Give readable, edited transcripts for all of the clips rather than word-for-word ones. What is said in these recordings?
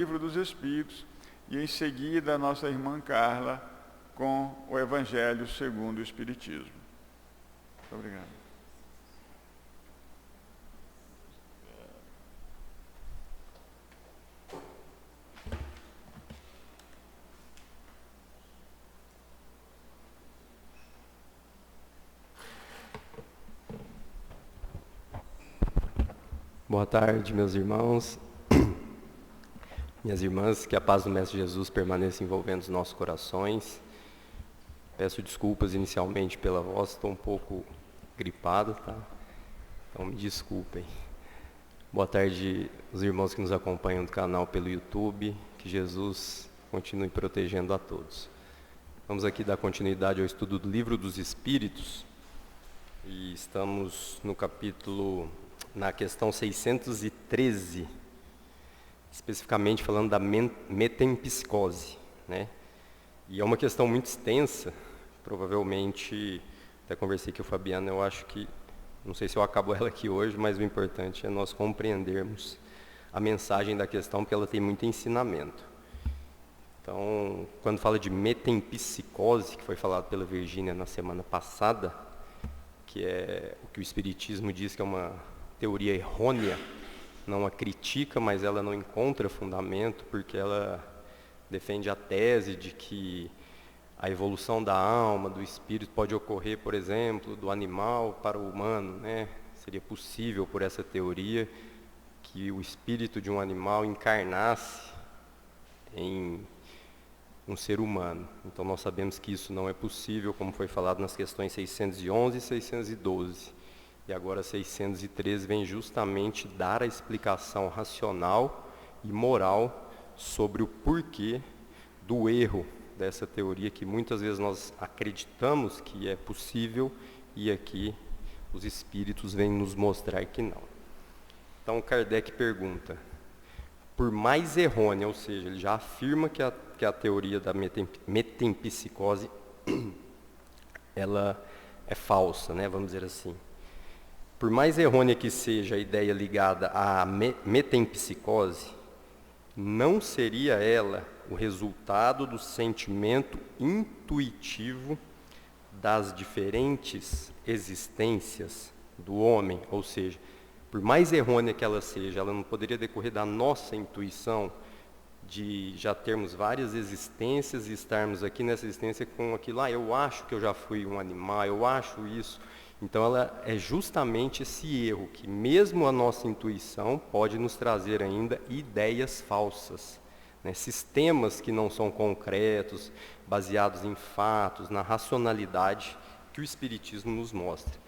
Livro dos Espíritos, e em seguida a nossa irmã Carla com o Evangelho segundo o Espiritismo. Muito obrigado. Boa tarde, meus irmãos, minhas irmãs, que a paz do Mestre Jesus permaneça envolvendo os nossos corações. Peço desculpas inicialmente pela voz, estou um pouco gripado, tá? Então me desculpem. Boa tarde, os irmãos que nos acompanham do canal pelo YouTube, que Jesus continue protegendo a todos. Vamos aqui dar continuidade ao estudo do Livro dos Espíritos, e estamos no capítulo... na questão 613, especificamente falando da metempsicose, né? E é uma questão muito extensa, provavelmente, até conversei com o Fabiano, eu acho que, não sei se eu acabo ela aqui hoje, mas o importante é nós compreendermos a mensagem da questão, porque ela tem muito ensinamento. Então, quando fala de metempsicose, que foi falado pela Virgínia na semana passada, que é o que o Espiritismo diz que é uma teoria errônea, não a critica, mas ela não encontra fundamento, porque ela defende a tese de que a evolução da alma, do espírito, pode ocorrer, por exemplo, do animal para o humano, né? Seria possível, por essa teoria, que o espírito de um animal encarnasse em um ser humano. Então nós sabemos que isso não é possível, como foi falado nas questões 611 e 612. E agora 613 vem justamente dar a explicação racional e moral sobre o porquê do erro dessa teoria, que muitas vezes nós acreditamos que é possível, e aqui os espíritos vêm nos mostrar que não. Então Kardec pergunta, por mais errônea, ou seja, ele já afirma que a teoria da metempsicose ela é falsa, né, vamos dizer assim. Por mais errônea que seja a ideia ligada à metempsicose, não seria ela o resultado do sentimento intuitivo das diferentes existências do homem, ou seja, por mais errônea que ela seja, ela não poderia decorrer da nossa intuição de já termos várias existências e estarmos aqui nessa existência com aquilo, eu acho que eu já fui um animal, eu acho isso. Então ela é justamente esse erro, que mesmo a nossa intuição pode nos trazer ainda ideias falsas, né? Sistemas que não são concretos, baseados em fatos, na racionalidade que o Espiritismo nos mostra.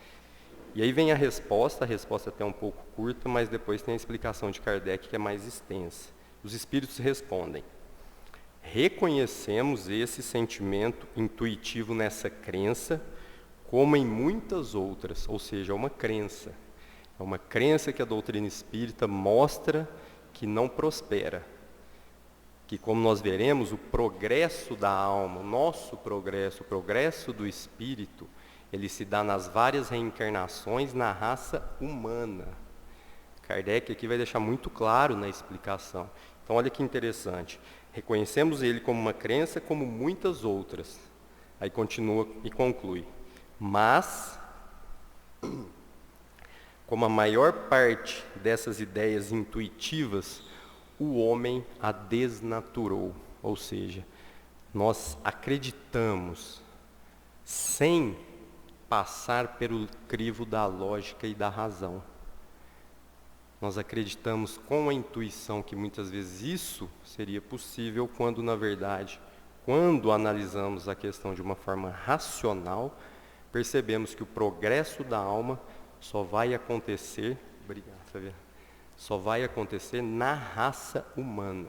E aí vem a resposta até um pouco curta, mas depois tem a explicação de Kardec que é mais extensa. Os Espíritos respondem, reconhecemos esse sentimento intuitivo nessa crença, como em muitas outras, ou seja, é uma crença que a doutrina espírita mostra que não prospera, que, como nós veremos, o progresso da alma, o nosso progresso, o progresso do espírito, ele se dá nas várias reencarnações na raça humana. Kardec aqui vai deixar muito claro na explicação. Então olha que interessante, reconhecemos ele como uma crença, como muitas outras. Aí continua e conclui. Mas, como a maior parte dessas ideias intuitivas, o homem a desnaturou. Ou seja, nós acreditamos sem passar pelo crivo da lógica e da razão. Nós acreditamos com a intuição que muitas vezes isso seria possível, quando na verdade, quando analisamos a questão de uma forma racional, percebemos que o progresso da alma só vai acontecer, só vai acontecer na raça humana.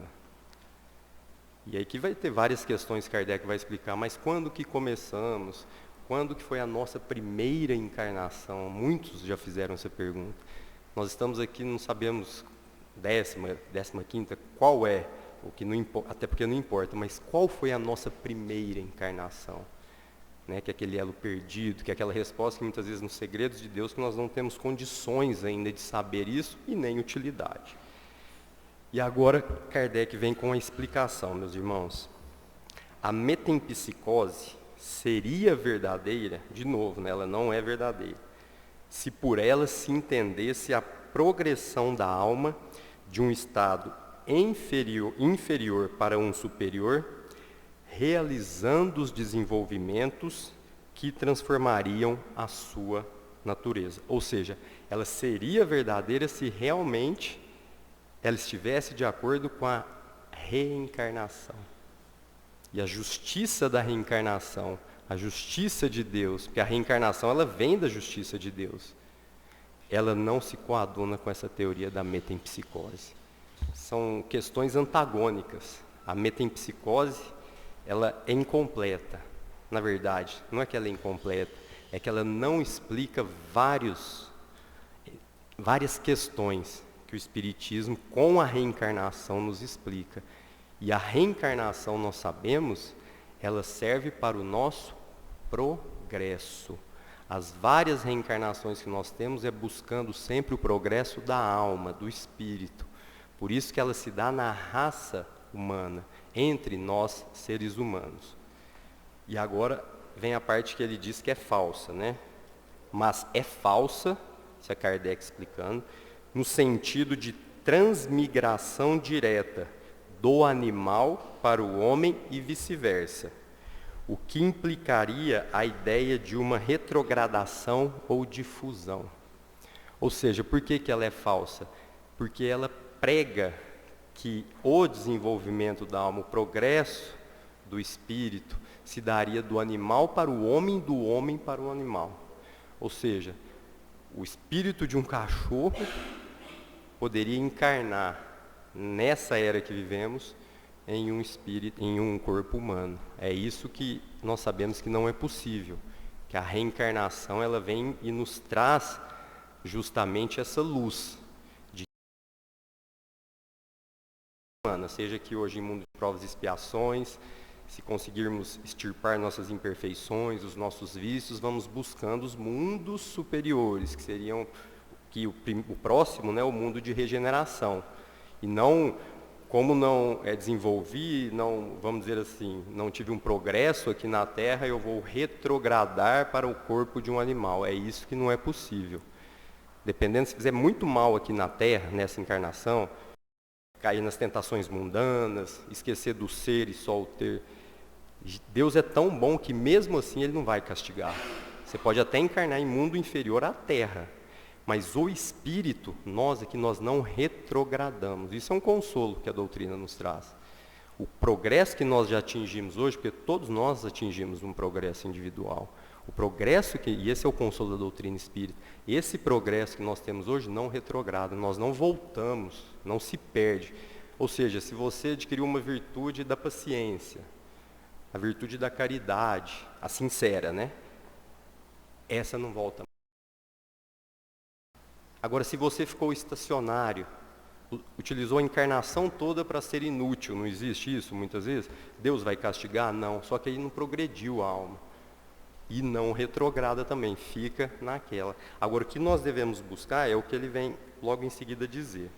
E aí que vai ter várias questões que Kardec vai explicar, mas quando que começamos? Quando que foi a nossa primeira encarnação? Muitos já fizeram essa pergunta. Nós estamos aqui, não sabemos 15ª, qual é, o que não importa, até porque não importa, mas qual foi a nossa primeira encarnação? Né, que é aquele elo perdido, que é aquela resposta que muitas vezes nos segredos de Deus que nós não temos condições ainda de saber isso e nem utilidade. E agora Kardec vem com a explicação, meus irmãos. A metempsicose seria verdadeira, de novo, né, ela não é verdadeira, se por ela se entendesse a progressão da alma de um estado inferior para um superior, realizando os desenvolvimentos que transformariam a sua natureza. Ou seja, ela seria verdadeira se realmente ela estivesse de acordo com a reencarnação. E a justiça da reencarnação, a justiça de Deus, porque a reencarnação ela vem da justiça de Deus, ela não se coaduna com essa teoria da metempsicose. São questões antagônicas. A metempsicose, ela é incompleta. Na verdade, não é que ela é incompleta, é que ela não explica várias questões que o Espiritismo, com a reencarnação, nos explica. E a reencarnação, nós sabemos, ela serve para o nosso progresso. As várias reencarnações que nós temos é buscando sempre o progresso da alma, do espírito. Por isso que ela se dá na raça humana, entre nós, seres humanos. E agora vem a parte que ele diz que é falsa, né? Mas é falsa, se a Kardec explicando, no sentido de transmigração direta do animal para o homem e vice-versa, o que implicaria a ideia de uma retrogradação ou difusão. Ou seja, por que ela é falsa? Porque ela prega que o desenvolvimento da alma, o progresso do espírito, se daria do animal para o homem, do homem para o animal. Ou seja, o espírito de um cachorro poderia encarnar nessa era que vivemos em um espírito, em um corpo humano. É isso que nós sabemos que não é possível, que a reencarnação ela vem e nos traz justamente essa luz de humana, seja que hoje em mundo de provas e expiações, se conseguirmos extirpar nossas imperfeições, os nossos vícios, vamos buscando os mundos superiores, que seriam o próximo, né, o mundo de regeneração. E não, como não desenvolvi, não, vamos dizer assim, não tive um progresso aqui na Terra, eu vou retrogradar para o corpo de um animal. É isso que não é possível. Dependendo, se fizer muito mal aqui na Terra, nessa encarnação, cair nas tentações mundanas, esquecer do ser e só o ter, Deus é tão bom que mesmo assim Ele não vai castigar. Você pode até encarnar em mundo inferior à Terra, mas o espírito, nós não retrogradamos. Isso é um consolo que a doutrina nos traz. O progresso que nós já atingimos hoje, porque todos nós atingimos um progresso individual. O progresso, e esse é o consolo da doutrina espírita, esse progresso que nós temos hoje não retrograda, nós não voltamos, não se perde. Ou seja, se você adquiriu uma virtude da paciência, a virtude da caridade, a sincera, né? Essa não volta. Agora, se você ficou estacionário, utilizou a encarnação toda para ser inútil, não existe isso muitas vezes? Deus vai castigar? Não, só que aí não progrediu a alma. E não retrograda também, fica naquela. Agora, o que nós devemos buscar é o que ele vem logo em seguida dizer.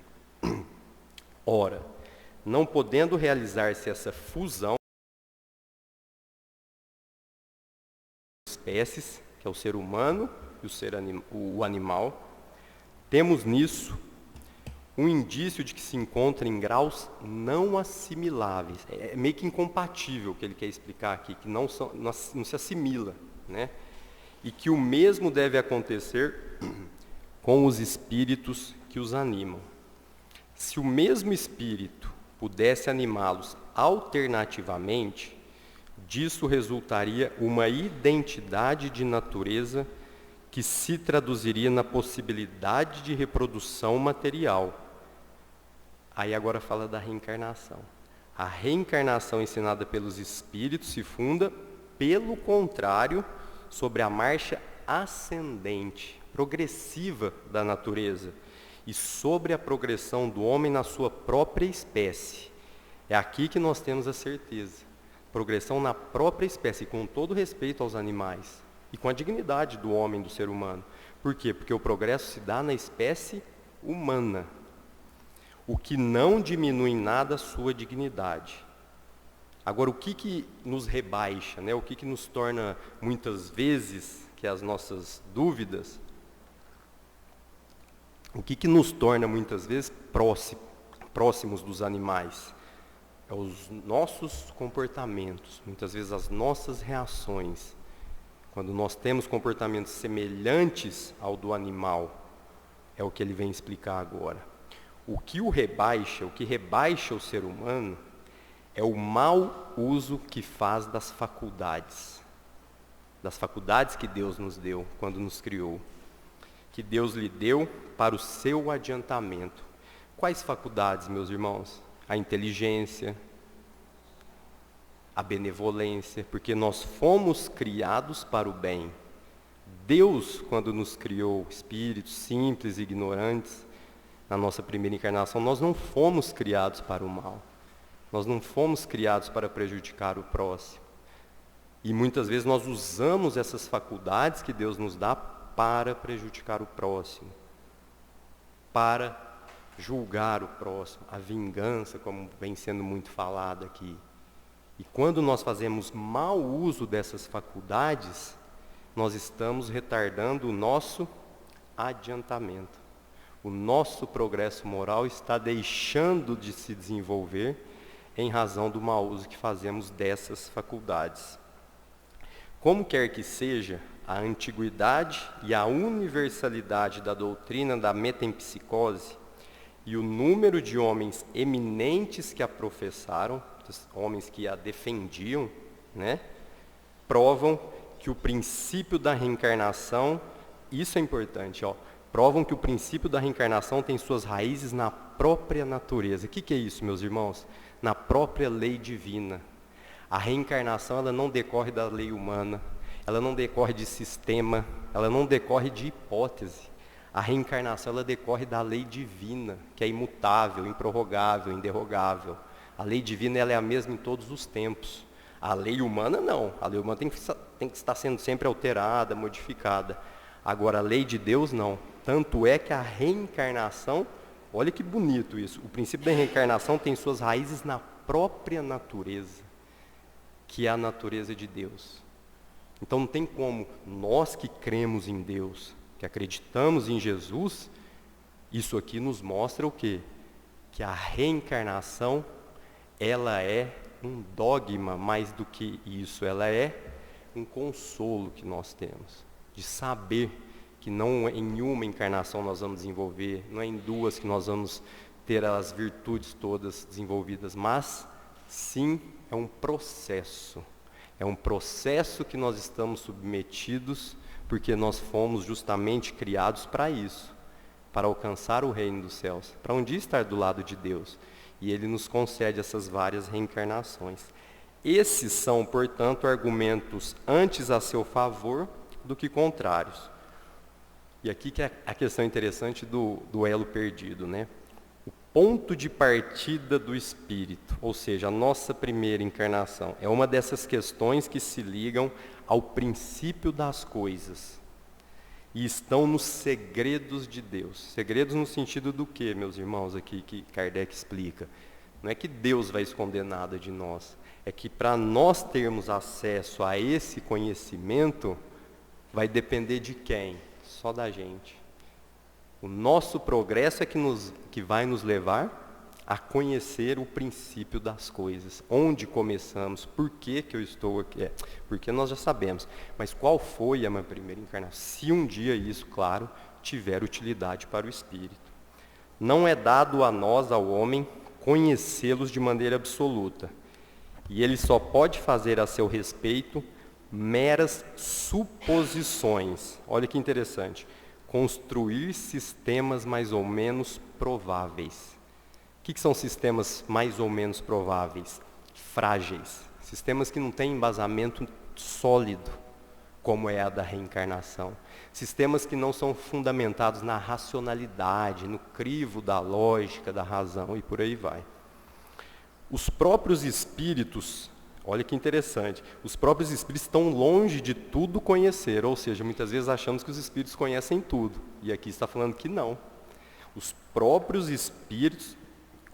Ora, não podendo realizar-se essa fusão de espécies, que é o ser humano e o animal, temos nisso um indício de que se encontra em graus não assimiláveis. É meio que incompatível o que ele quer explicar aqui, que não se assimila, né? E que o mesmo deve acontecer com os espíritos que os animam. Se o mesmo espírito pudesse animá-los alternativamente, disso resultaria uma identidade de natureza que se traduziria na possibilidade de reprodução material. Aí agora fala da reencarnação. A reencarnação ensinada pelos espíritos se funda, pelo contrário, sobre a marcha ascendente, progressiva da natureza e sobre a progressão do homem na sua própria espécie. É aqui que nós temos a certeza. Progressão na própria espécie, com todo respeito aos animais e com a dignidade do homem, do ser humano. Por quê? Porque o progresso se dá na espécie humana. o que não diminui em nada a sua dignidade. Agora, o que nos rebaixa, né? O que nos torna, muitas vezes, que as nossas dúvidas, o que nos torna, muitas vezes, próximos dos animais? É os nossos comportamentos, muitas vezes as nossas reações. Quando nós temos comportamentos semelhantes ao do animal, é o que ele vem explicar agora. O que rebaixa o ser humano, é o mau uso que faz das faculdades que Deus nos deu quando nos criou, que Deus lhe deu para o seu adiantamento. Quais faculdades, meus irmãos? A inteligência, a benevolência, porque nós fomos criados para o bem. Deus, quando nos criou, espíritos simples e ignorantes, na nossa primeira encarnação, nós não fomos criados para o mal. Nós não fomos criados para prejudicar o próximo. E muitas vezes nós usamos essas faculdades que Deus nos dá para prejudicar o próximo, para julgar o próximo, a vingança, como vem sendo muito falado aqui. E quando nós fazemos mau uso dessas faculdades, nós estamos retardando o nosso adiantamento. O nosso progresso moral está deixando de se desenvolver em razão do mau uso que fazemos dessas faculdades. Como quer que seja, a antiguidade e a universalidade da doutrina da metempsicose e o número de homens eminentes que a professaram, homens que a defendiam, né, provam que o princípio da reencarnação, isso é importante, provam que o princípio da reencarnação tem suas raízes na própria natureza. O que é isso, meus irmãos? Na própria lei divina. A reencarnação, ela não decorre da lei humana, ela não decorre de sistema, ela não decorre de hipótese. A reencarnação, ela decorre da lei divina, que é imutável, improrrogável, inderrogável. A lei divina, ela é a mesma em todos os tempos. A lei humana, não. A lei humana tem que estar sendo sempre alterada, modificada. Agora, a lei de Deus, não. Tanto é que a reencarnação, olha que bonito isso, o princípio da reencarnação tem suas raízes na própria natureza, que é a natureza de Deus. Então não tem como nós que cremos em Deus, que acreditamos em Jesus, isso aqui nos mostra o quê? Que a reencarnação, ela é um dogma, mais do que isso, ela é um consolo que nós temos, de saber que não em uma encarnação nós vamos desenvolver, não é em duas que nós vamos ter as virtudes todas desenvolvidas, mas sim é um processo. É um processo que nós estamos submetidos, porque nós fomos justamente criados para isso, para alcançar o reino dos céus, para um dia estar do lado de Deus. E Ele nos concede essas várias reencarnações. Esses são, portanto, argumentos antes a seu favor do que contrários. E aqui que é a questão interessante do elo perdido, né? O ponto de partida do espírito, ou seja, a nossa primeira encarnação, é uma dessas questões que se ligam ao princípio das coisas e estão nos segredos de Deus. Segredos no sentido do quê, meus irmãos, aqui que Kardec explica? Não é que Deus vai esconder nada de nós, é que para nós termos acesso a esse conhecimento, vai depender de quem? Só da gente. O nosso progresso é que vai nos levar a conhecer o princípio das coisas. Onde começamos, por que eu estou aqui? Porque nós já sabemos. Mas qual foi a minha primeira encarnação? Se um dia isso, claro, tiver utilidade para o espírito. Não é dado a nós, ao homem, conhecê-los de maneira absoluta. E ele só pode fazer a seu respeito meras suposições. Olha que interessante. Construir sistemas mais ou menos prováveis. O que são sistemas mais ou menos prováveis? Frágeis. Sistemas que não têm embasamento sólido, como é a da reencarnação. Sistemas que não são fundamentados na racionalidade, no crivo da lógica, da razão e por aí vai. Os próprios espíritos, olha que interessante, os próprios espíritos estão longe de tudo conhecer, ou seja, muitas vezes achamos que os espíritos conhecem tudo, e aqui está falando que não. Os próprios espíritos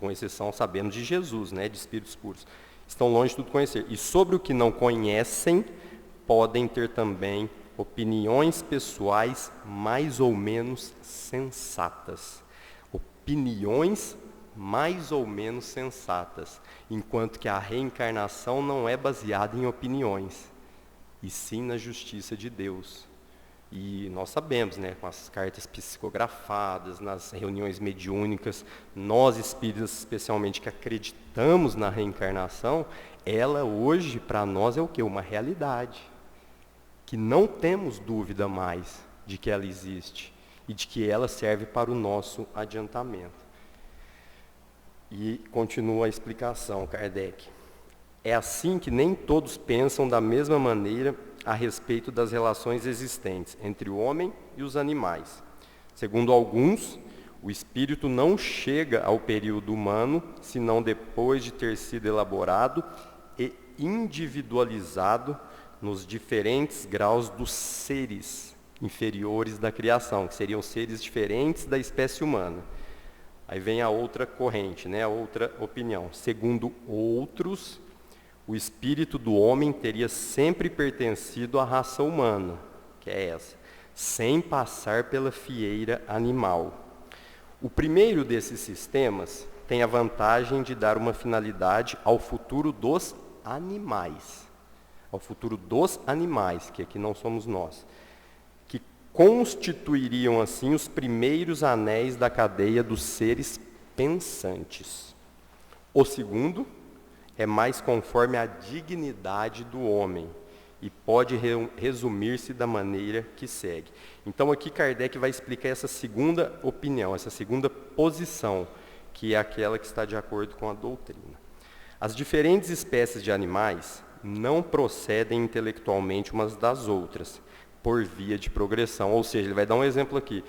com exceção, sabemos, de Jesus, né, de espíritos puros. Estão longe de tudo conhecer. E sobre o que não conhecem, podem ter também opiniões pessoais mais ou menos sensatas. Opiniões mais ou menos sensatas, enquanto que a reencarnação não é baseada em opiniões, e sim na justiça de Deus. E nós sabemos, né, com as cartas psicografadas, nas reuniões mediúnicas, nós espíritas especialmente que acreditamos na reencarnação, ela hoje para nós é o quê? Uma realidade, que não temos dúvida mais de que ela existe e de que ela serve para o nosso adiantamento. E continua a explicação, Kardec. É assim que nem todos pensam da mesma maneira a respeito das relações existentes entre o homem e os animais. Segundo alguns, o espírito não chega ao período humano, senão depois de ter sido elaborado e individualizado nos diferentes graus dos seres inferiores da criação, que seriam seres diferentes da espécie humana. Aí vem a outra corrente, né, a outra opinião. Segundo outros, o espírito do homem teria sempre pertencido à raça humana, que é essa, sem passar pela fieira animal. O primeiro desses sistemas tem a vantagem de dar uma finalidade ao futuro dos animais. Ao futuro dos animais, que aqui não somos nós, que constituiriam assim os primeiros anéis da cadeia dos seres pensantes. O segundo é mais conforme a dignidade do homem e pode resumir-se da maneira que segue. Então aqui Kardec vai explicar essa segunda opinião, essa segunda posição, que é aquela que está de acordo com a doutrina. As diferentes espécies de animais não procedem intelectualmente umas das outras, por via de progressão. Ou seja, ele vai dar um exemplo aqui.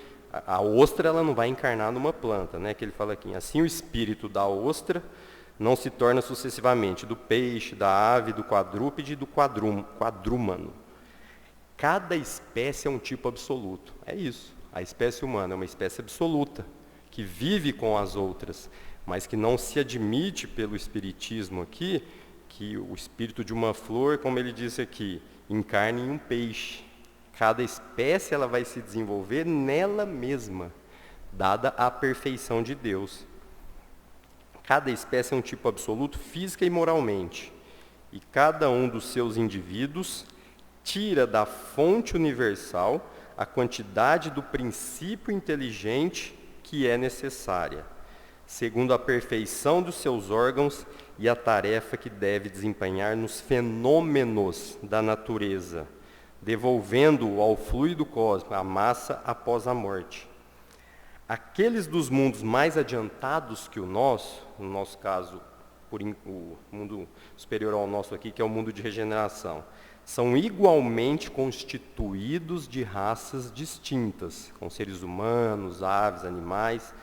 A ostra ela não vai encarnar numa planta, né? Que ele fala aqui, assim o espírito da ostra não se torna sucessivamente do peixe, da ave, do quadrúpede e do quadrúmano. Cada espécie é um tipo absoluto. É isso. A espécie humana é uma espécie absoluta, que vive com as outras, mas que não se admite pelo espiritismo aqui, que o espírito de uma flor, como ele disse aqui, encarne em um peixe. Cada espécie ela vai se desenvolver nela mesma, dada a perfeição de Deus. Cada espécie é um tipo absoluto física e moralmente, e cada um dos seus indivíduos tira da fonte universal a quantidade do princípio inteligente que é necessária, segundo a perfeição dos seus órgãos e a tarefa que deve desempenhar nos fenômenos da natureza, devolvendo ao fluido cósmico a massa após a morte. Aqueles dos mundos mais adiantados que o nosso, no nosso caso, o mundo superior ao nosso aqui, que é o mundo de regeneração, são igualmente constituídos de raças distintas, com seres humanos, aves, animais,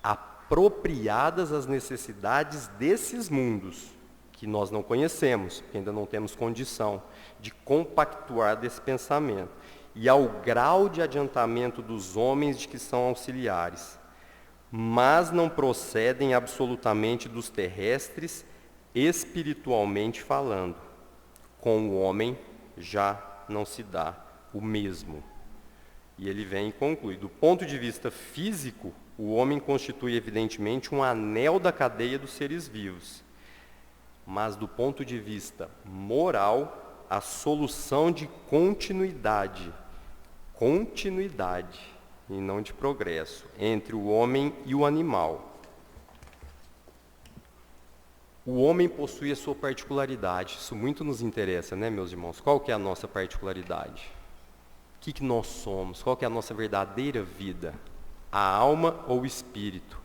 apropriadas às necessidades desses mundos, que nós não conhecemos, porque ainda não temos condição de compactuar desse pensamento, e ao grau de adiantamento dos homens de que são auxiliares, mas não procedem absolutamente dos terrestres, espiritualmente falando. Com o homem já não se dá o mesmo. E ele vem e conclui, do ponto de vista físico, o homem constitui evidentemente um anel da cadeia dos seres vivos. Mas do ponto de vista moral, a solução de continuidade e não de progresso, entre o homem e o animal. O homem possui a sua particularidade, isso muito nos interessa, né, meus irmãos? Qual que é a nossa particularidade? O que nós somos? Qual que é a nossa verdadeira vida? A alma ou o espírito?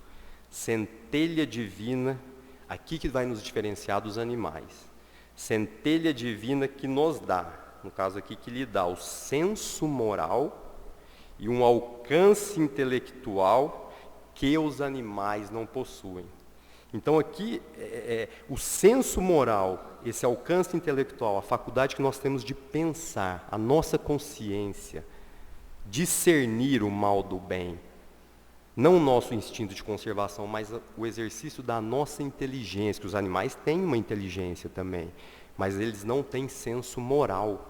Centelha divina, aqui que vai nos diferenciar dos animais. Centelha divina que nos dá, no caso aqui que lhe dá o senso moral e um alcance intelectual que os animais não possuem. Então aqui, o senso moral, esse alcance intelectual, a faculdade que nós temos de pensar, a nossa consciência, discernir o mal do bem, não o nosso instinto de conservação, mas o exercício da nossa inteligência, que os animais têm uma inteligência também, mas eles não têm senso moral,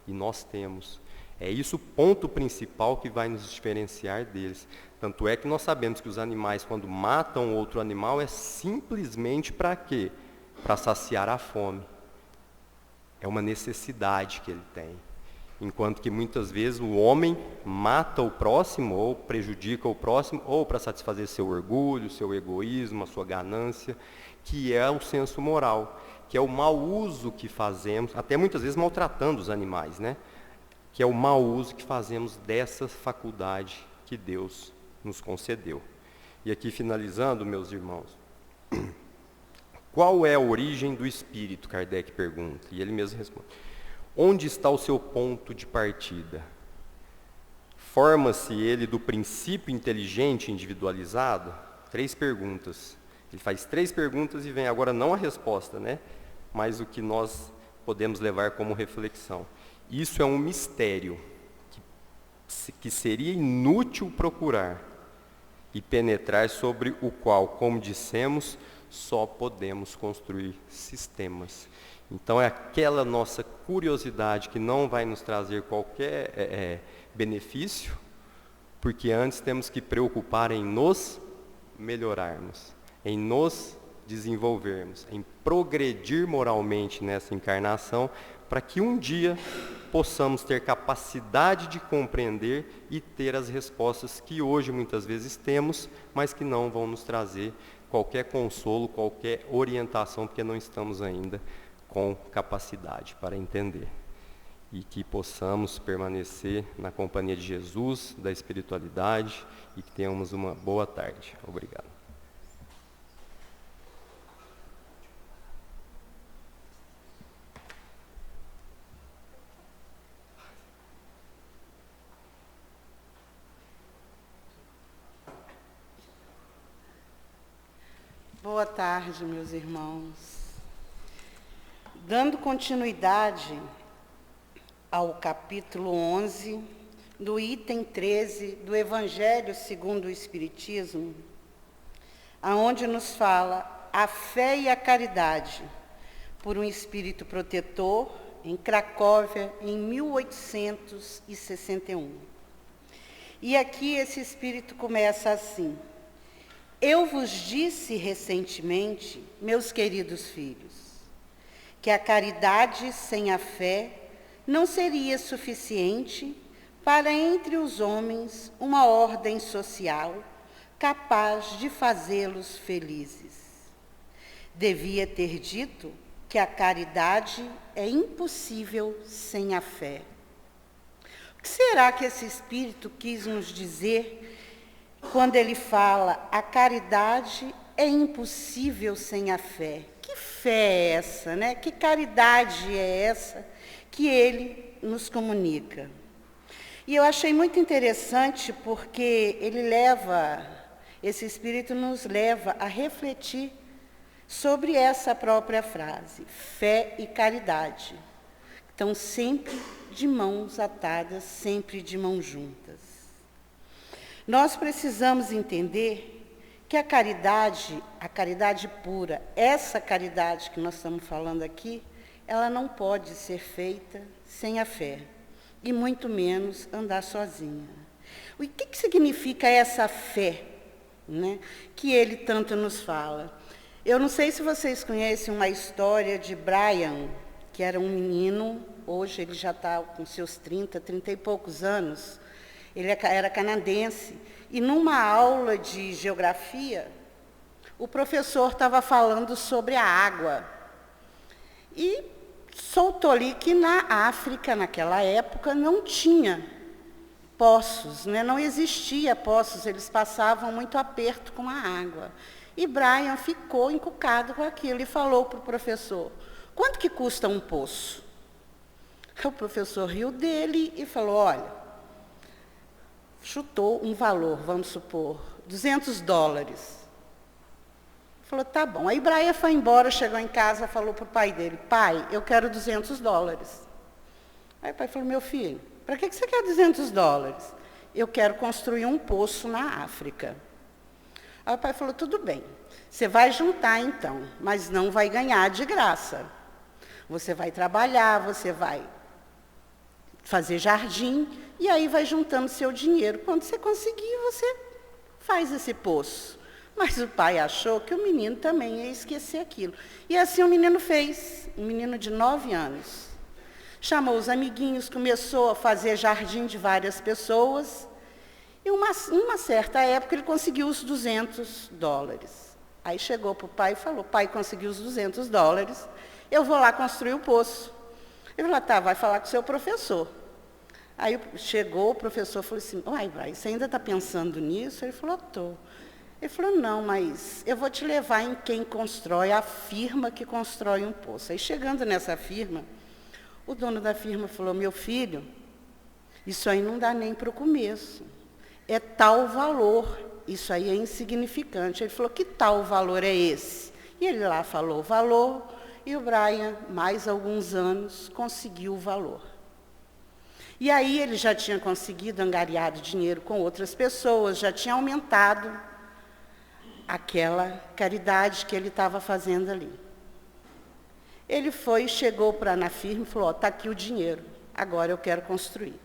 e nós temos. É isso o ponto principal que vai nos diferenciar deles. Tanto é que nós sabemos que os animais, quando matam outro animal, é simplesmente para quê? Para saciar a fome. É uma necessidade que ele tem. Enquanto que muitas vezes o homem mata o próximo, ou prejudica o próximo, ou para satisfazer seu orgulho, seu egoísmo, a sua ganância, que é o senso moral, que é o mau uso que fazemos, até muitas vezes maltratando os animais, né? Que é o mau uso que fazemos dessa faculdade que Deus nos concedeu. E aqui finalizando, meus irmãos, qual é a origem do espírito? Kardec pergunta, e ele mesmo responde. Onde está o seu ponto de partida? Forma-se ele do princípio inteligente individualizado? 3 perguntas. Ele faz 3 perguntas e vem agora não a resposta, né? Mas o que nós podemos levar como reflexão. Isso é um mistério que seria inútil procurar e penetrar, sobre o qual, como dissemos, só podemos construir sistemas. Então é aquela nossa curiosidade que não vai nos trazer qualquer benefício, porque antes temos que preocupar em nos melhorarmos, em nos desenvolvermos, em progredir moralmente nessa encarnação, para que um dia possamos ter capacidade de compreender e ter as respostas que hoje muitas vezes temos, mas que não vão nos trazer qualquer consolo, qualquer orientação, porque não estamos ainda com capacidade para entender. E que possamos permanecer na companhia de Jesus, da espiritualidade, e que tenhamos uma boa tarde. Obrigado. Boa tarde, meus irmãos. Dando continuidade ao capítulo 11, do item 13 do Evangelho segundo o Espiritismo, aonde nos fala a fé e a caridade, por um espírito protetor, em Cracóvia, em 1861. E aqui esse espírito começa assim: eu vos disse recentemente, meus queridos filhos, que a caridade sem a fé não seria suficiente para entre os homens uma ordem social capaz de fazê-los felizes. Devia ter dito que a caridade é impossível sem a fé. O que será que esse espírito quis nos dizer quando ele fala a caridade é impossível sem a fé? Que fé é essa, né? Que caridade é essa que ele nos comunica? E eu achei muito interessante porque esse espírito nos leva a refletir sobre essa própria frase, fé e caridade. Estão sempre de mãos atadas, sempre de mãos juntas. Nós precisamos entender que a caridade pura, essa caridade que nós estamos falando aqui, ela não pode ser feita sem a fé, e muito menos andar sozinha. O que significa essa fé, né, que ele tanto nos fala? Eu não sei se vocês conhecem uma história de Brian, que era um menino, hoje ele já está com seus 30 e poucos anos. Ele era canadense, e numa aula de geografia, o professor estava falando sobre a água. E soltou ali que na África, naquela época, não tinha poços, né? Não existia poços, eles passavam muito aperto com a água. E Brian ficou encucado com aquilo e falou para o professor: quanto que custa um poço? O professor riu dele e falou: olha, chutou um valor, vamos supor, $200. Falou, tá bom. Aí Brian foi embora, chegou em casa, falou para o pai dele: pai, eu quero $200. Aí o pai falou: meu filho, para que você quer $200? Eu quero construir um poço na África. Aí o pai falou, tudo bem, você vai juntar então, mas não vai ganhar de graça. Você vai trabalhar, você vai fazer jardim, e aí vai juntando seu dinheiro. Quando você conseguir, você faz esse poço. Mas o pai achou que o menino também ia esquecer aquilo. E assim o menino fez, um menino de 9 anos. Chamou os amiguinhos, começou a fazer jardim de várias pessoas, e uma certa época ele conseguiu os $200. Aí chegou para o pai e falou, pai, consegui os $200, eu vou lá construir o poço. Ele falou, tá, vai falar com o seu professor. Aí chegou o professor e falou assim, uai, você ainda está pensando nisso? Ele falou, estou. Ele falou, não, mas eu vou te levar em quem constrói, a firma que constrói um poço. Aí chegando nessa firma, o dono da firma falou, meu filho, isso aí não dá nem para o começo. É tal valor, isso aí é insignificante. Ele falou, que tal valor é esse? E ele lá falou o valor, e o Brian, mais alguns anos, conseguiu o valor. E aí ele já tinha conseguido angariar dinheiro com outras pessoas, já tinha aumentado aquela caridade que ele estava fazendo ali. Ele foi, chegou na firma e falou, está aqui o dinheiro, agora eu quero construir.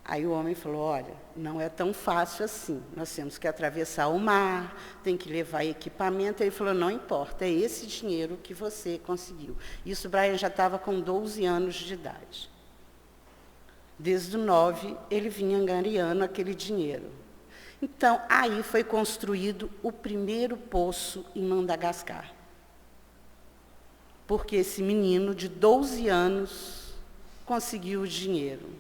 Aí o homem falou, olha, não é tão fácil assim, nós temos que atravessar o mar, tem que levar equipamento. Ele falou, não importa, é esse dinheiro que você conseguiu. Isso o Brian já estava com 12 anos de idade. Desde os 9, ele vinha angariando aquele dinheiro. Então, aí foi construído o primeiro poço em Madagascar. Porque esse menino de 12 anos conseguiu o dinheiro.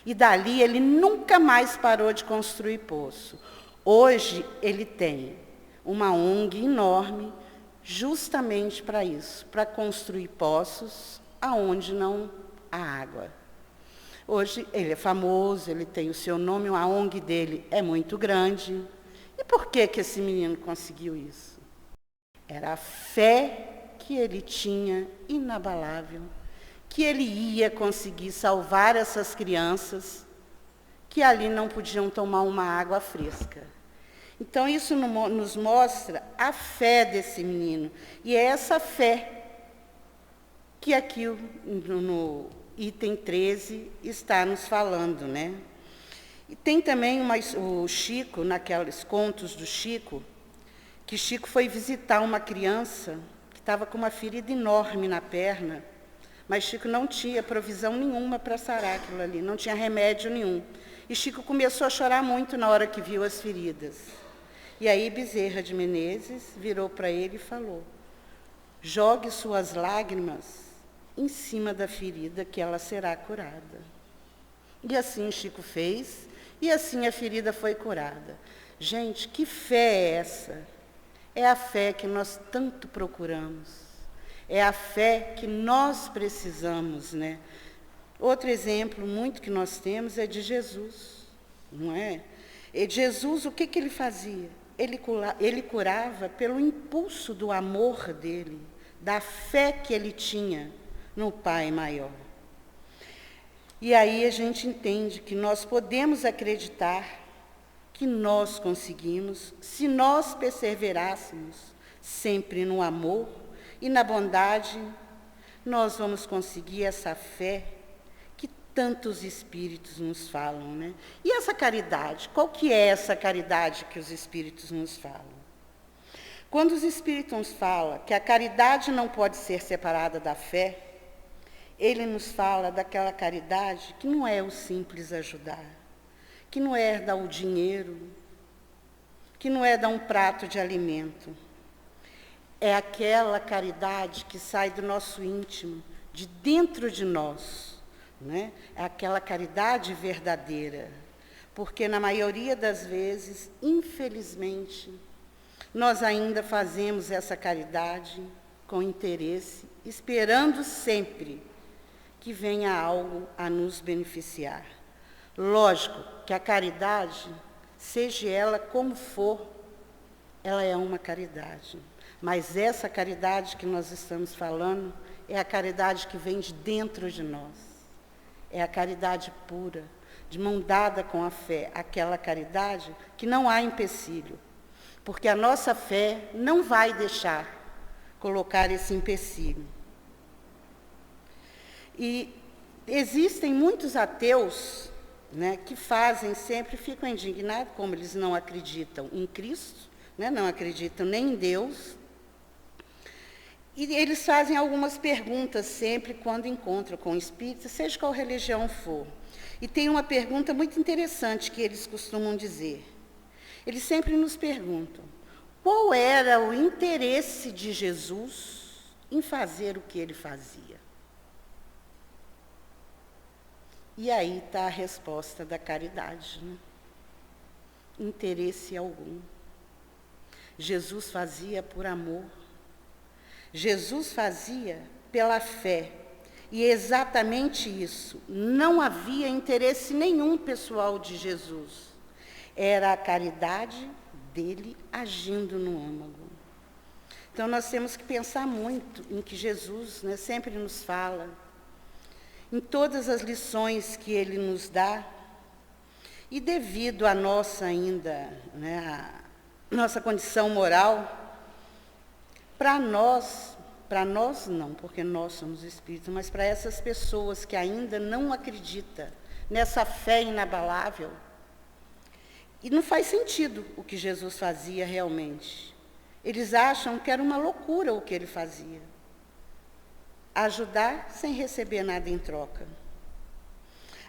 E dali ele nunca mais parou de construir poço. Hoje ele tem uma ONG enorme justamente para isso, para construir poços aonde não há água. Hoje ele é famoso, ele tem o seu nome, a ONG dele é muito grande. E por que esse menino conseguiu isso? Era a fé que ele tinha inabalável, que ele ia conseguir salvar essas crianças que ali não podiam tomar uma água fresca. Então isso nos mostra a fé desse menino. E é essa fé que aqui no item 13 está nos falando, né? E tem também o Chico, naqueles contos do Chico, que Chico foi visitar uma criança que estava com uma ferida enorme na perna, mas Chico não tinha provisão nenhuma para sarar aquilo ali, não tinha remédio nenhum. E Chico começou a chorar muito na hora que viu as feridas. E aí Bezerra de Menezes virou para ele e falou, jogue suas lágrimas em cima da ferida, que ela será curada. E assim Chico fez, e assim a ferida foi curada. Gente, que fé é essa? É a fé que nós tanto procuramos. É a fé que nós precisamos, né? Outro exemplo muito que nós temos é de Jesus, não é? E Jesus, o que ele fazia? Ele curava pelo impulso do amor dele, da fé que ele tinha no Pai maior. E aí a gente entende que nós podemos acreditar que nós conseguimos, se nós perseverássemos sempre no amor e na bondade, nós vamos conseguir essa fé que tantos espíritos nos falam, né? E essa caridade, qual que é essa caridade que os espíritos nos falam? Quando os espíritos nos falam que a caridade não pode ser separada da fé, ele nos fala daquela caridade que não é o simples ajudar, que não é dar o dinheiro, que não é dar um prato de alimento. É aquela caridade que sai do nosso íntimo, de dentro de nós, né? É aquela caridade verdadeira. Porque na maioria das vezes, infelizmente, nós ainda fazemos essa caridade com interesse, esperando sempre que venha algo a nos beneficiar. Lógico que a caridade, seja ela como for, ela é uma caridade. Mas essa caridade que nós estamos falando é a caridade que vem de dentro de nós. É a caridade pura, de mão dada com a fé, aquela caridade que não há empecilho. porque a nossa fé não vai deixar colocar esse empecilho. E existem muitos ateus, né, que fazem sempre, ficam indignados, como eles não acreditam em Cristo, né, não acreditam nem em Deus, e eles fazem algumas perguntas sempre quando encontram com o espírito, seja qual religião for. E tem uma pergunta muito interessante que eles costumam dizer. Eles sempre nos perguntam, qual era o interesse de Jesus em fazer o que ele fazia? E aí está a resposta da caridade, né? Interesse algum. Jesus fazia por amor. Jesus fazia pela fé. E é exatamente isso. Não havia interesse nenhum pessoal de Jesus. Era a caridade dele agindo no âmago. Então, nós temos que pensar muito em que Jesus, né, sempre nos fala, em todas as lições que ele nos dá, e devido à nossa ainda, né, a nossa condição moral, para nós não, porque nós somos espíritos, mas para essas pessoas que ainda não acreditam nessa fé inabalável, e não faz sentido o que Jesus fazia realmente. Eles acham que era uma loucura o que ele fazia. Ajudar sem receber nada em troca.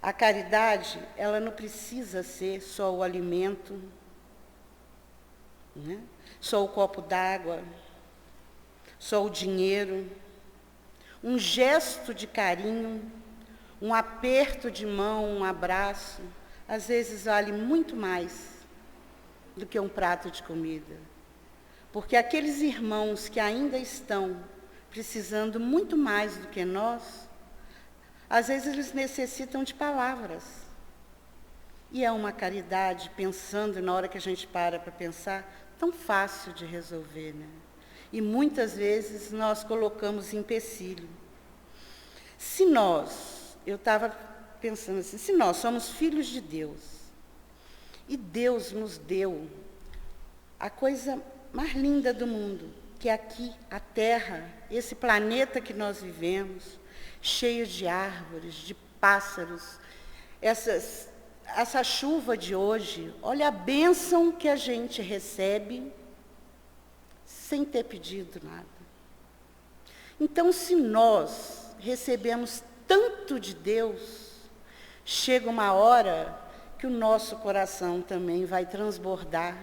A caridade, ela não precisa ser só o alimento, né? Só o copo d'água, só o dinheiro. Um gesto de carinho, um aperto de mão, um abraço, às vezes vale muito mais do que um prato de comida. Porque aqueles irmãos que ainda estão precisando muito mais do que nós, às vezes eles necessitam de palavras. E é uma caridade, pensando, na hora que a gente para pensar, tão fácil de resolver, né? E muitas vezes nós colocamos empecilho. Eu estava pensando assim, se nós somos filhos de Deus, e Deus nos deu a coisa mais linda do mundo, que é aqui, a Terra, esse planeta que nós vivemos, cheio de árvores, de pássaros, essa chuva de hoje, olha a bênção que a gente recebe sem ter pedido nada. Então, se nós recebemos tanto de Deus, chega uma hora que o nosso coração também vai transbordar,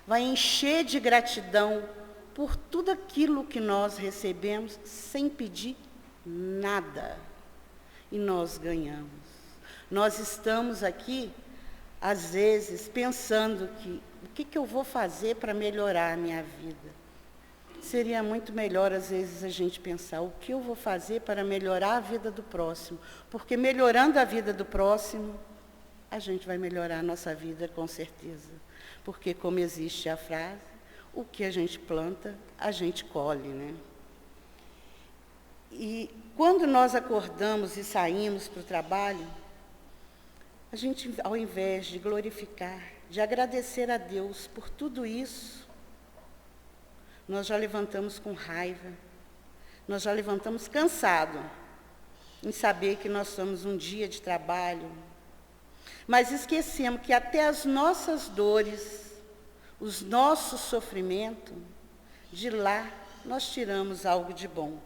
vai encher de gratidão por tudo aquilo que nós recebemos sem pedir nada. E nós ganhamos. Nós estamos aqui, às vezes, pensando o que eu vou fazer para melhorar a minha vida? Seria muito melhor, às vezes, a gente pensar o que eu vou fazer para melhorar a vida do próximo. Porque melhorando a vida do próximo, a gente vai melhorar a nossa vida, com certeza. Porque, como existe a frase, o que a gente planta, a gente colhe, né? E quando nós acordamos e saímos para o trabalho, a gente, ao invés de glorificar, de agradecer a Deus por tudo isso, nós já levantamos com raiva, nós já levantamos cansado, em saber que nós somos um dia de trabalho, mas esquecemos que até as nossas dores, os nossos sofrimentos, de lá nós tiramos algo de bom.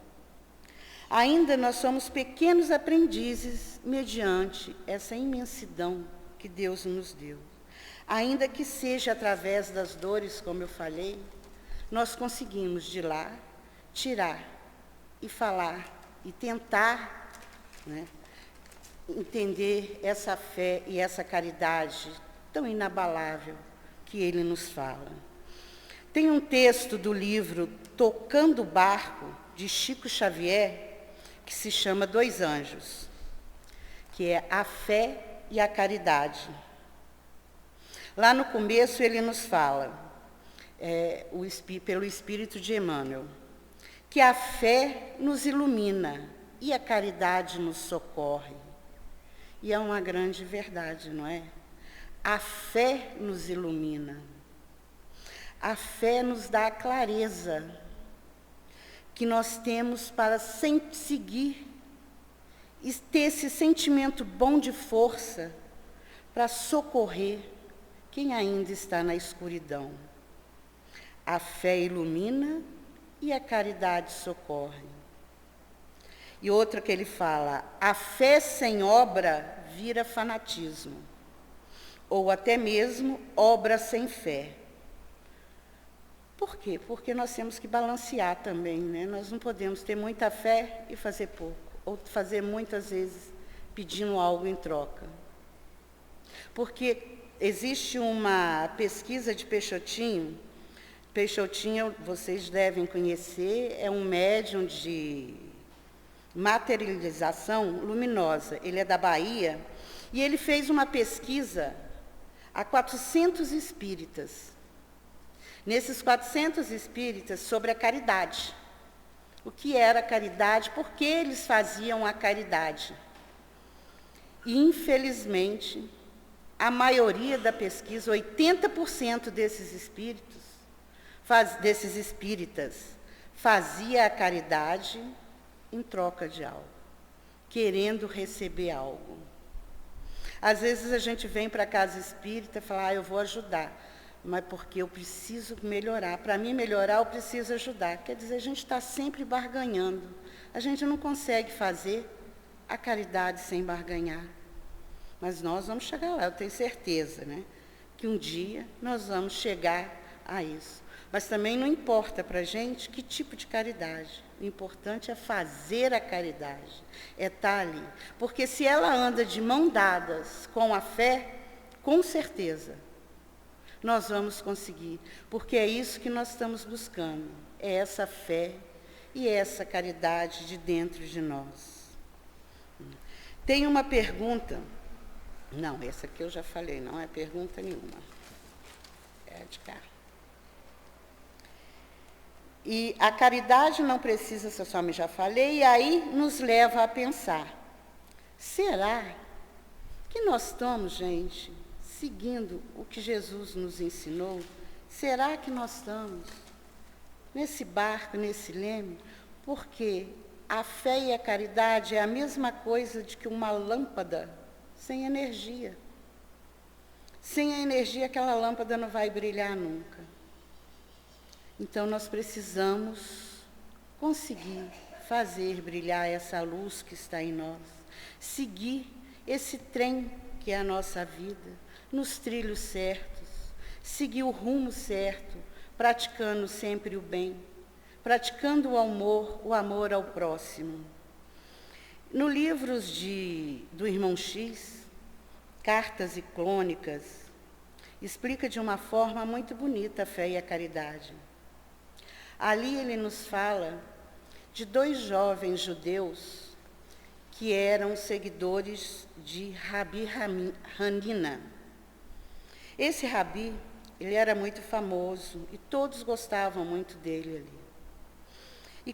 Ainda nós somos pequenos aprendizes mediante essa imensidão que Deus nos deu. Ainda que seja através das dores, como eu falei, nós conseguimos de lá tirar e falar e tentar, né, entender essa fé e essa caridade tão inabalável que ele nos fala. Tem um texto do livro Tocando o Barco, de Chico Xavier, que se chama Dois Anjos, que é a fé e a caridade. Lá no começo ele nos fala, pelo Espírito de Emmanuel, que a fé nos ilumina e a caridade nos socorre. E é uma grande verdade, não é? A fé nos ilumina. A fé nos dá a clareza que nós temos para sempre seguir e ter esse sentimento bom de força para socorrer quem ainda está na escuridão. A fé ilumina e a caridade socorre. E outra que ele fala, a fé sem obra vira fanatismo, ou até mesmo obra sem fé. Por quê? Porque nós temos que balancear também, né? Nós não podemos ter muita fé e fazer pouco, ou fazer muitas vezes pedindo algo em troca. Porque existe uma pesquisa de Peixotinho. Peixotinho, vocês devem conhecer, é um médium de materialização luminosa. Ele é da Bahia e ele fez uma pesquisa a 400 espíritas. Nesses 400 espíritas, sobre a caridade. O que era a caridade, por que eles faziam a caridade. E, infelizmente, a maioria da pesquisa, 80% desses espíritas, fazia a caridade em troca de algo, querendo receber algo. Às vezes a gente vem para a casa espírita e fala, eu vou ajudar, mas porque eu preciso melhorar. Para mim melhorar, eu preciso ajudar. Quer dizer, a gente está sempre barganhando. A gente não consegue fazer a caridade sem barganhar. Mas nós vamos chegar lá, eu tenho certeza, né? Que um dia nós vamos chegar a isso. Mas também não importa para a gente que tipo de caridade. O importante é fazer a caridade, é estar ali. Porque se ela anda de mão dadas com a fé, com certeza, nós vamos conseguir. Porque é isso que nós estamos buscando. É essa fé e essa caridade de dentro de nós. Tem uma pergunta. Não, essa aqui eu já falei, não é pergunta nenhuma. É de cá. E a caridade não precisa ser só, já falei, e aí nos leva a pensar, será que nós estamos, gente, seguindo o que Jesus nos ensinou? Será que nós estamos nesse barco, nesse leme? Porque a fé e a caridade é a mesma coisa de que uma lâmpada sem energia. Sem a energia, aquela lâmpada não vai brilhar nunca. Então, nós precisamos conseguir fazer brilhar essa luz que está em nós, seguir esse trem que é a nossa vida, nos trilhos certos, seguir o rumo certo, praticando sempre o bem, praticando o amor ao próximo. No livro do Irmão X, Cartas e Crônicas, explica de uma forma muito bonita a fé e a caridade. Ali ele nos fala de 2 jovens judeus que eram seguidores de Rabi Hanina. Esse Rabi, ele era muito famoso e todos gostavam muito dele ali.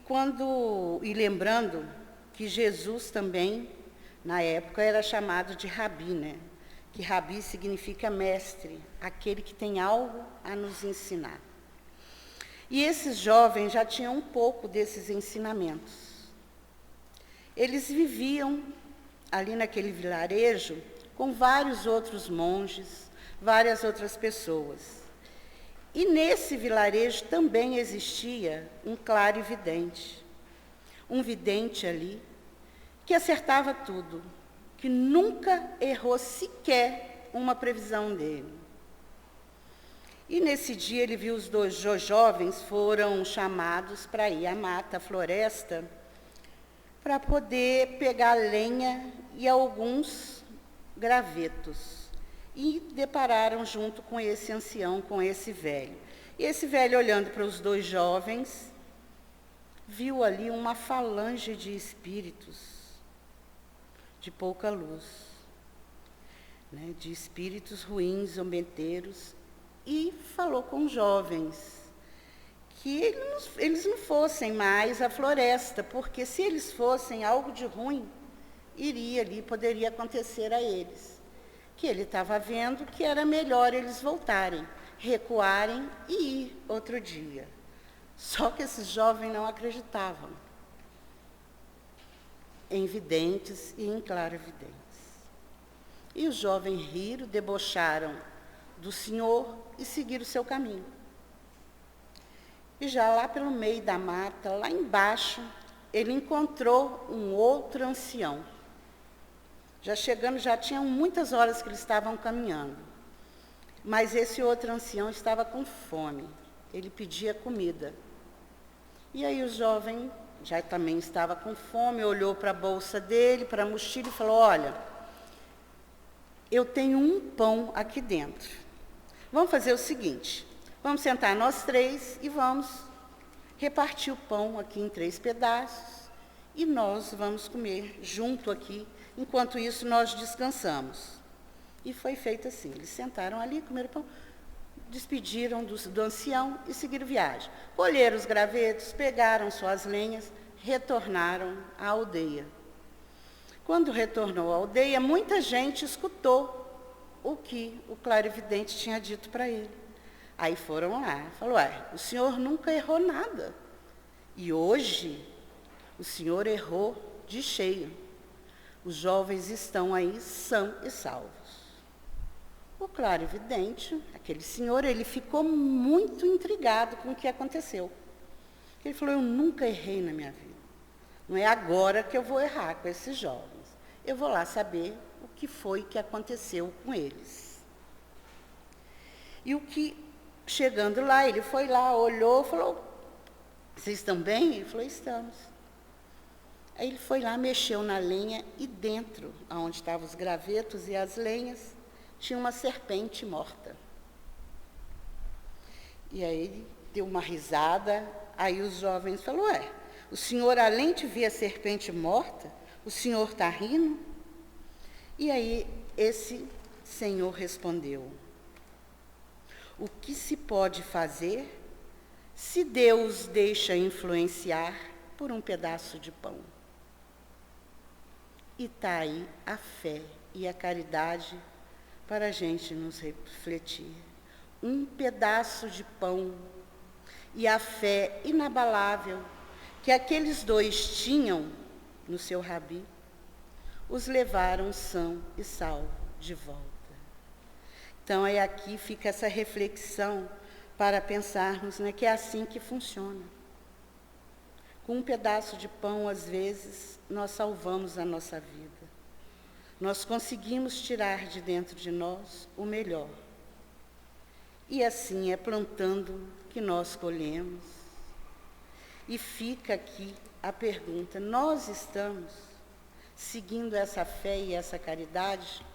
E lembrando que Jesus também, na época, era chamado de Rabi, né? Que Rabi significa mestre, aquele que tem algo a nos ensinar. E esses jovens já tinham um pouco desses ensinamentos. Eles viviam ali naquele vilarejo com vários outros monges, várias outras pessoas. E nesse vilarejo também existia um clarividente. Um vidente ali que acertava tudo, que nunca errou sequer uma previsão dele. E nesse dia ele viu os 2 jovens foram chamados para ir à mata, à floresta, para poder pegar lenha e alguns gravetos. E depararam junto com esse ancião, com esse velho. E esse velho, olhando para os 2 jovens, viu ali uma falange de espíritos de pouca luz, né, de espíritos ruins, zombeteiros, e falou com os jovens que eles não fossem mais à floresta, porque se eles fossem, algo de ruim poderia acontecer a eles. Que ele estava vendo que era melhor eles voltarem, recuarem e ir outro dia. Só que esses jovens não acreditavam em videntes e em clarividentes. E os jovens riram, debocharam do Senhor e seguiram o seu caminho. E já lá pelo meio da mata, lá embaixo, ele encontrou um outro ancião. Já chegando, já tinham muitas horas que eles estavam caminhando. Mas esse outro ancião estava com fome. Ele pedia comida. E aí o jovem já também estava com fome, olhou para a bolsa dele, para a mochila e falou: olha, eu tenho um pão aqui dentro. Vamos fazer o seguinte, vamos sentar nós três e vamos repartir o pão aqui em 3 pedaços e nós vamos comer junto aqui, enquanto isso nós descansamos. E foi feito assim, eles sentaram ali, comeram pão, despediram do ancião e seguiram viagem. Colheram os gravetos, pegaram suas lenhas, retornaram à aldeia. Quando retornou à aldeia, muita gente escutou o que o clarividente tinha dito para ele. Aí foram lá, falou: o senhor nunca errou nada. E hoje, o senhor errou de cheio. Os jovens estão aí são e salvos. O clarividente, aquele senhor, ele ficou muito intrigado com o que aconteceu. Ele falou: eu nunca errei na minha vida. Não é agora que eu vou errar com esses jovens. Eu vou lá saber o que foi que aconteceu com eles. E o que, chegando lá, ele foi lá, olhou, falou: vocês estão bem? Ele falou: estamos. Aí ele foi lá, mexeu na lenha e dentro, onde estavam os gravetos e as lenhas, tinha uma serpente morta. E aí ele deu uma risada, aí os jovens falaram: o senhor, além de ver a serpente morta, o senhor está rindo? E aí esse senhor respondeu: o que se pode fazer se Deus deixa influenciar por um pedaço de pão? E está aí a fé e a caridade para a gente nos refletir. Um pedaço de pão e a fé inabalável que aqueles dois tinham no seu rabi, os levaram são e salvo de volta. Então, aí aqui fica essa reflexão para pensarmos, né, que é assim que funciona. Com um pedaço de pão, às vezes, nós salvamos a nossa vida. Nós conseguimos tirar de dentro de nós o melhor. E assim é plantando que nós colhemos. E fica aqui a pergunta: nós estamos seguindo essa fé e essa caridade?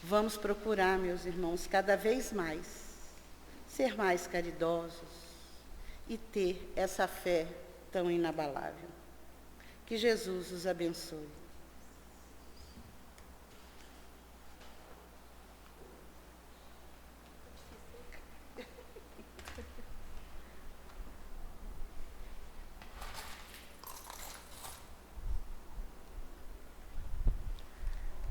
Vamos procurar, meus irmãos, cada vez mais, ser mais caridosos e ter essa fé tão inabalável. Que Jesus os abençoe.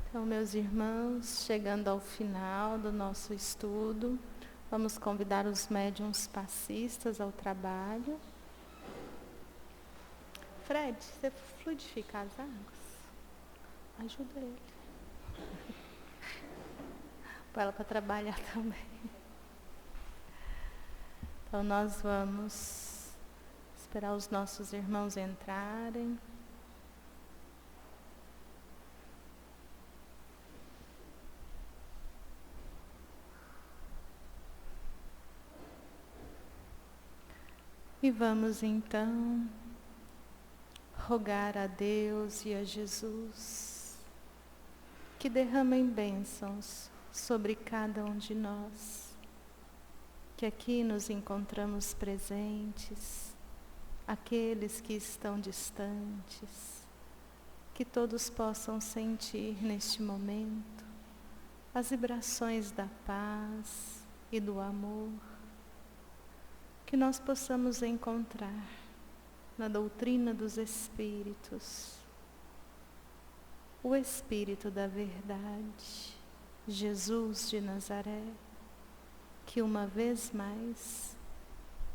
Então, meus irmãos, chegando ao final do nosso estudo, vamos convidar os médiuns passistas ao trabalho. Fred, você fluidifica as águas? Ajuda ele. Põe ela para trabalhar também. Então, nós vamos esperar os nossos irmãos entrarem. E vamos então rogar a Deus e a Jesus que derramem bênçãos sobre cada um de nós, que aqui nos encontramos presentes, aqueles que estão distantes, que todos possam sentir neste momento as vibrações da paz e do amor, que nós possamos encontrar na doutrina dos Espíritos o Espírito da verdade, Jesus de Nazaré, que uma vez mais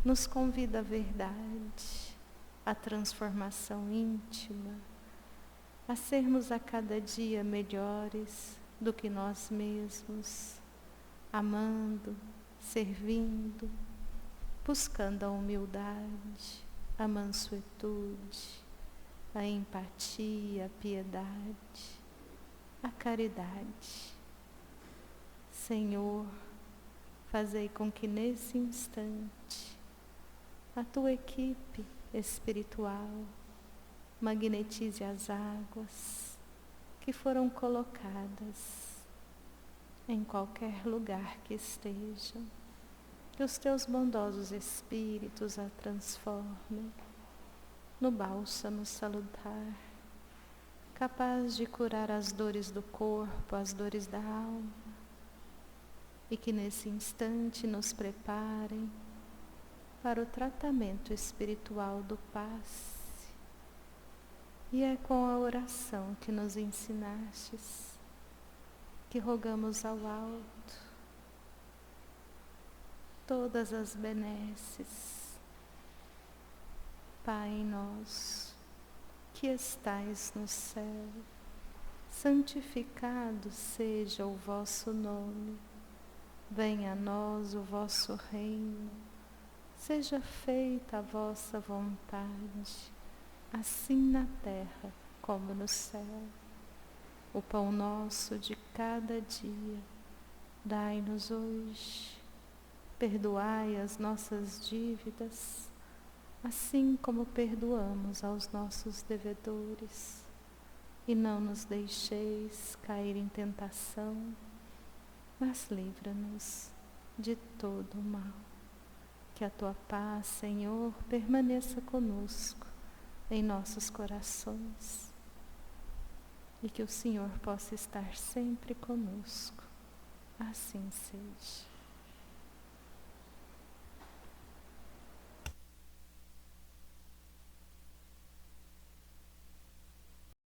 nos convida à verdade, à transformação íntima, a sermos a cada dia melhores do que nós mesmos, amando, servindo, buscando a humildade, a mansuetude, a empatia, a piedade, a caridade. Senhor, fazei com que nesse instante a tua equipe espiritual magnetize as águas que foram colocadas em qualquer lugar que estejam, que os teus bondosos espíritos a transformem no bálsamo salutar, capaz de curar as dores do corpo, as dores da alma, e que nesse instante nos preparem para o tratamento espiritual do passe. E é com a oração que nos ensinastes que rogamos ao alto todas as benesses. Pai nosso, que estais no céu, santificado seja o vosso nome. Venha a nós o vosso reino. Seja feita a vossa vontade, assim na terra como no céu. O pão nosso de cada dia, dai-nos hoje. Perdoai as nossas dívidas, assim como perdoamos aos nossos devedores. E não nos deixeis cair em tentação, mas livra-nos de todo o mal. Que a tua paz, Senhor, permaneça conosco em nossos corações e que o Senhor possa estar sempre conosco. Assim seja.